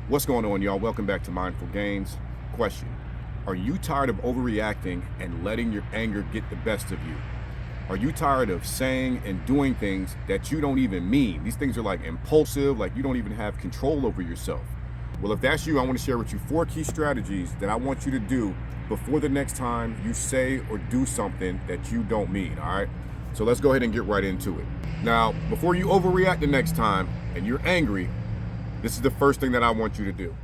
What's going on, y'all? Welcome back to Mindful Gains. Question: are you tired of overreacting and letting your anger get the best of you? Are you tired of saying and doing things that you don't even mean? These things are like impulsive, like you don't even have control over yourself. Well, if that's you, I want to share with you 4 key strategies that I want you to do before the next time you say or do something that you don't mean, all right? So let's go ahead and get right into it. Now, before you overreact the next time and you're angry, this is the first thing that I want you to do: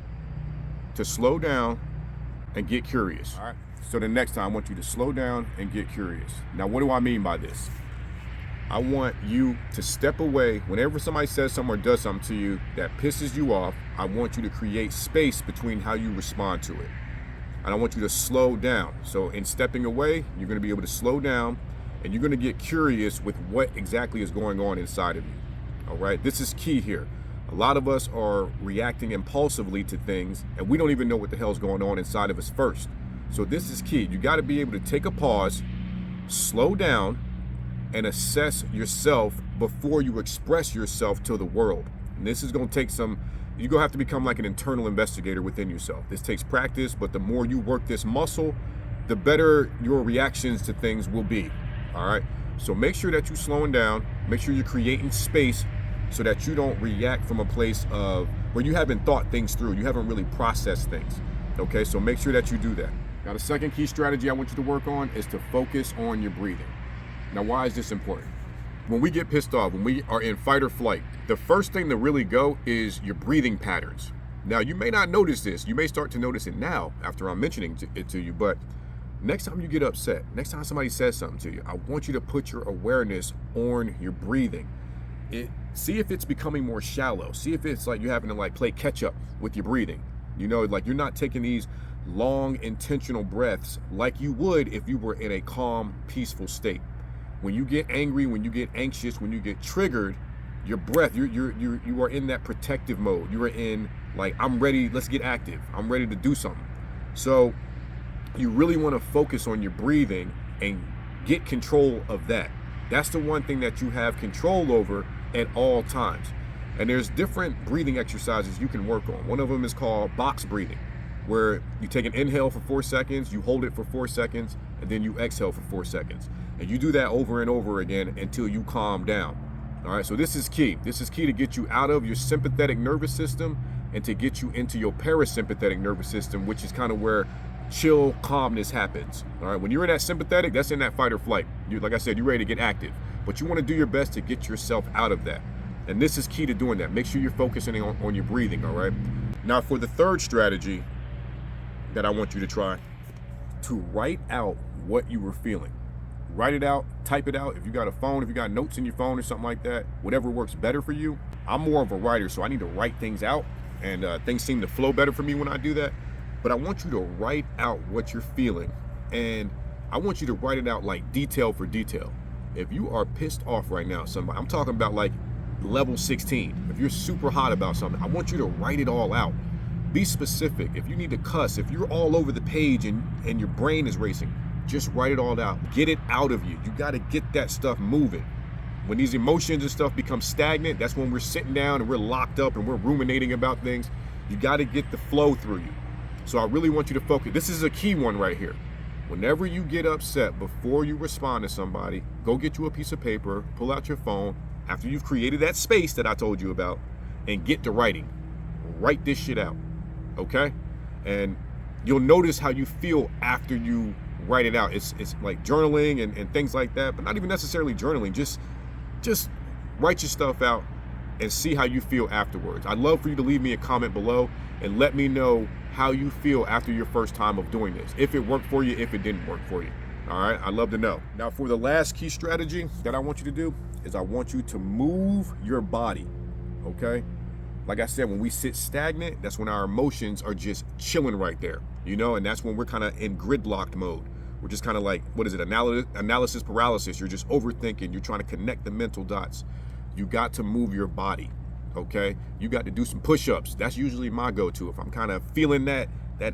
to slow down and get curious. All right. So the next time I want you to slow down and get curious. Now, what do I mean by this? I want you to step away whenever somebody says something or does something to you that pisses you off. I want you to create space between how you respond to it. And I want you to slow down. So in stepping away, you're going to be able to slow down and you're going to get curious with what exactly is going on inside of you. All right. This is key here. A lot of us are reacting impulsively to things and we don't even know what the hell's going on inside of us first. So this is key. You got to be able to take a pause, slow down, and assess yourself before you express yourself to the world. And this is going to take you're going to have to become like an internal investigator within yourself. This takes practice, but the more you work this muscle, the better your reactions to things will be. All right. So make sure that you're slowing down, make sure you're creating space so that you don't react from a place of where you haven't thought things through. You haven't really processed things. Okay, so make sure that you do that. Now, the second key strategy I want you to work on is to focus on your breathing. Now, why is this important? When we get pissed off, when we are in fight or flight, the first thing to really go is your breathing patterns. Now, you may not notice this. You may start to notice it now after I'm mentioning it to you, but next time you get upset, next time somebody says something to you, I want you to put your awareness on your breathing. See if it's becoming more shallow. See if it's like you're having to like play catch up with your breathing. You know, like you're not taking these long intentional breaths like you would if you were in a calm, peaceful state. When you get angry, when you get anxious, when you get triggered, your breath, you are in that protective mode. You are in like, I'm ready, let's get active. I'm ready to do something. So you really want to focus on your breathing and get control of that. That's the one thing that you have control over at all times. And there's different breathing exercises you can work on. One of them is called box breathing, where you take an inhale for 4 seconds, you hold it for 4 seconds, and then you exhale for 4 seconds. And you do that over and over again until you calm down. All right, so this is key. This is key to get you out of your sympathetic nervous system and to get you into your parasympathetic nervous system, which is kind of where chill calmness happens. All right, when you're in that sympathetic, that's in that fight or flight. Like I said, you're ready to get active, but you want to do your best to get yourself out of that. And this is key to doing that. Make sure you're focusing on your breathing. All right. Now, for the third strategy that I want you to try, to write out what you were feeling. Write it out, type it out. If you got a phone, if you got notes in your phone or something like that, whatever works better for you. I'm more of a writer, so I need to write things out, and things seem to flow better for me when I do that. But I want you to write out what you're feeling, and I want you to write it out like detail for detail. If you are pissed off right now, somebody, I'm talking about like level 16. If you're super hot about something, I want you to write it all out. Be specific. If you need to cuss, if you're all over the page and your brain is racing, just write it all out. Get it out of you. You got to get that stuff moving. When these emotions and stuff become stagnant, that's when we're sitting down and we're locked up and we're ruminating about things. You got to get the flow through you. So I really want you to focus. This is a key one right here. Whenever you get upset, before you respond to somebody, go get you a piece of paper, pull out your phone, after you've created that space that I told you about, and get to writing. Write this shit out, okay? And you'll notice how you feel after you write it out. It's like journaling and things like that, but not even necessarily journaling. Just write your stuff out and see how you feel afterwards. I'd love for you to leave me a comment below and let me know how you feel after your first time of doing this. If it worked for you, if it didn't work for you. All right, I'd love to know. Now, for the last key strategy that I want you to do is I want you to move your body, okay? Like I said, when we sit stagnant, that's when our emotions are just chilling right there, you know, and that's when we're kind of in gridlocked mode. We're just kind of like, what is it, analysis paralysis. You're just overthinking. You're trying to connect the mental dots. You got to move your body, okay? You got to do some push-ups. That's usually my go-to. If I'm kind of feeling that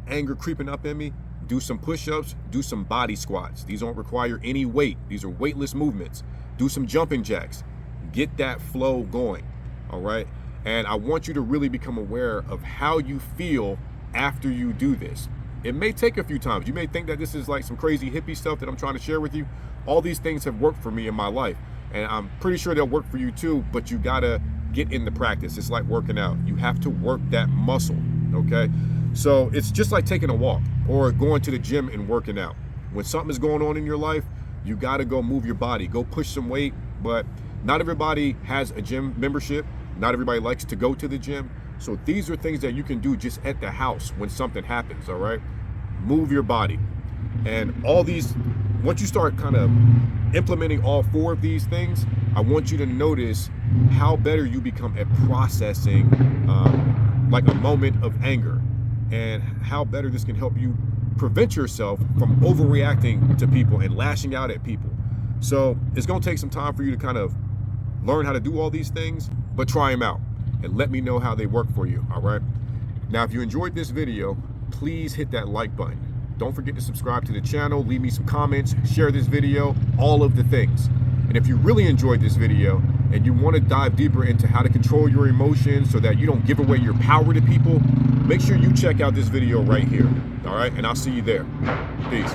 anger creeping up in me, do some push-ups, do some body squats. These don't require any weight. These are weightless movements. Do some jumping jacks. Get that flow going, all right? And I want you to really become aware of how you feel after you do this. It may take a few times. You may think that this is like some crazy hippie stuff that I'm trying to share with you. All these things have worked for me in my life, and I'm pretty sure they'll work for you too, but you gotta get in the practice. It's like working out. You have to work that muscle, okay? So it's just like taking a walk or going to the gym and working out. When something is going on in your life, you gotta go move your body, go push some weight. But not everybody has a gym membership. Not everybody likes to go to the gym. So these are things that you can do just at the house when something happens, all right? Move your body. And all these, once you start kind of implementing all 4 of these things, I want you to notice how better you become at processing like a moment of anger, and how better this can help you prevent yourself from overreacting to people and lashing out at people. So it's gonna take some time for you to kind of learn how to do all these things, but try them out and let me know how they work for you, all right? Now, if you enjoyed this video, please hit that like button. Don't forget to subscribe to the channel, leave me some comments, share this video, all of the things. And if you really enjoyed this video and you want to dive deeper into how to control your emotions so that you don't give away your power to people, make sure you check out this video right here, all right? And I'll see you there. Peace.